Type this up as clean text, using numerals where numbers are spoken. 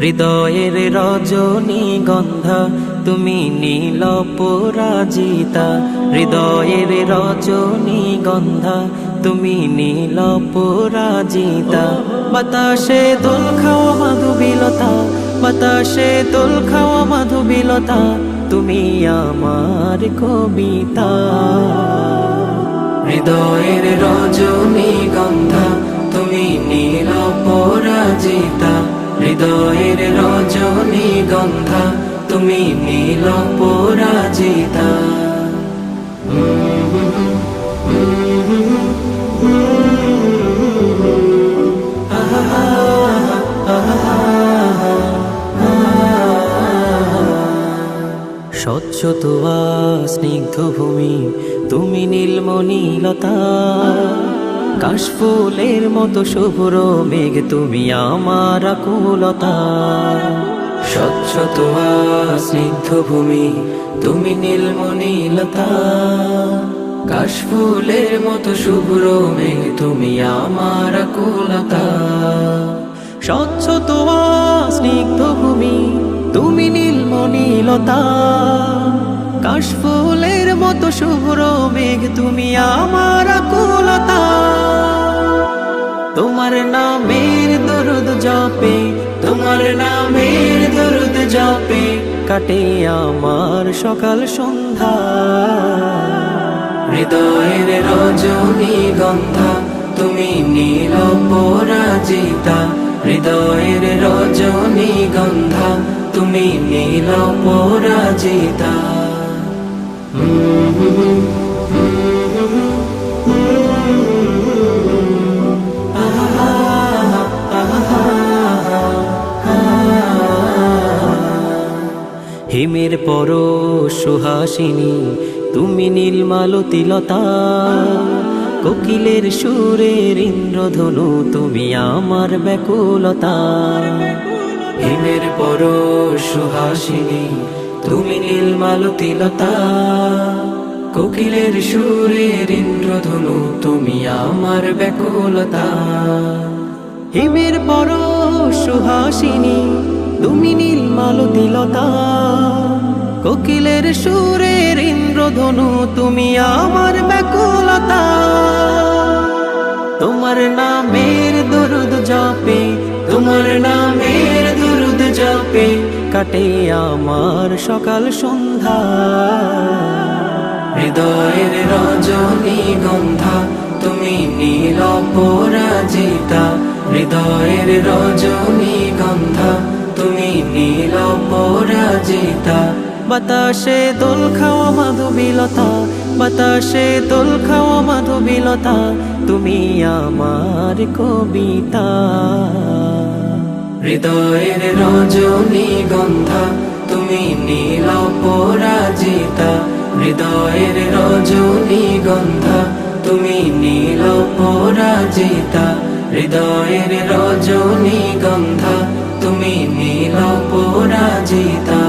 হৃদয়ের রজনীগন্ধা তুমি নীল পরাজিতা, হৃদয়ের রজনীগন্ধা তুমি নীল পরাজিতা। বাতাসে দোল খাওয়া মাধুবিলতা, বাতাসে দোল খাওয়া মাধুবিলতা, তুমি আমার কবিতা। হৃদয়ের রজনীগন্ধা তুমি নীল পরাজিতা, হৃদয়ের রজনীগন্ধা তুমি নীল পরাজিতা। স্বচ্ছ তোয়া স্নিগ্ধ ভূমি তুমি নীলমণিলতা, কাশফুলের মতো শুভ্র মেঘ তুমি আমার আকুলতা। স্বচ্ছ তোয়া স্নিগ্ধ ভূমি তুমি নীলমণিলতা, কাশফুলের মতো শুভ্র মেঘ তুমি আমার আকুলতা। স্বচ্ছ তোয়া স্নিগ্ধ ভূমি তুমি নীলমণিলতা, কাশফুলের মতো শুভ্র মেঘ তুমি আমার আকুলতা। তোমার নামের দরুদ জপে, তোমার নামের দরুদ জপে কাটে আমার সকাল সন্ধ্যা। হৃদয়ের রজনীগন্ধা তুমি নীল পরাজিতা, হৃদয়ের রজনীগন্ধা তুমি নীল পরাজিতা। হিমের পর সুহাসিনী তুমি নীলমালতিলতা, কোকিলের সুরের ইন্দ্রধনু তুমি আমার ব্যাকুলতা। হিমের পর সুহাসিনী তুমি নীলমালতিলতা, কোকিলের সুরের ইন্দ্রধনু তুমি আমার ব্যাকুলতা। হিমের পর সুহাসিনী তুমি নীলমালতিলতা, কোকিলের সুরের ইন্দ্রধনু তুমি আমার ব্যাকুলতা। তোমার নামের দরুদ জপে, তোমার নামের দরুদ জপে কাটে আমার সকাল সন্ধ্যা। হৃদয়ের রজনীগন্ধা তুমি নীল পরাজিতা, হৃদয়ের রজনীগন্ধা তুমি নীল পরাজিতা। বাতাসে দোল খাওয়া মাধুবিলতা, বাতাসে দোল খাওয়া মাধুবিলতা, তুমি আমার কবিতা। হৃদয়ের রজনীগন্ধা তুমি নীল পরাজিতা, হৃদয়ের রজনীগন্ধা তুমি নীল পরাজিতা, হৃদয়ের রজনীগন্ধা তুমি নীল পরাজিতা।